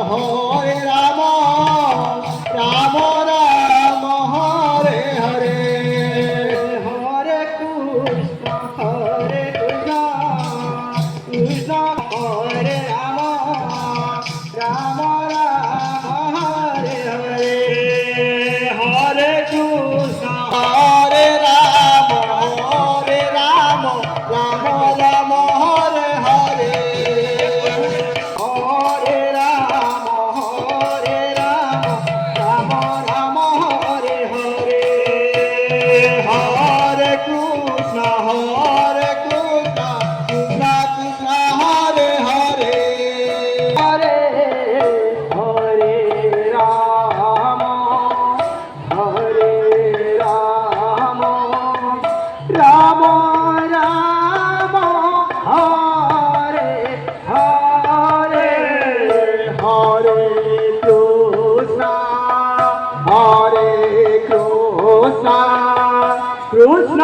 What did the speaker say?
Hare Ram Ram Ram Hare Hare Hare Krishna Krishna Hare Ram Ram Ram Hare Hare Hare Krishna Hare Ram Ram Ram Hare Hare Hare Ram Ram Ram Hare Hare Hare Krishna Krishna Krishna Hare Hare Hare Hare Ram Ram Ram Hare Hare Hare Krishna Krishna Krishna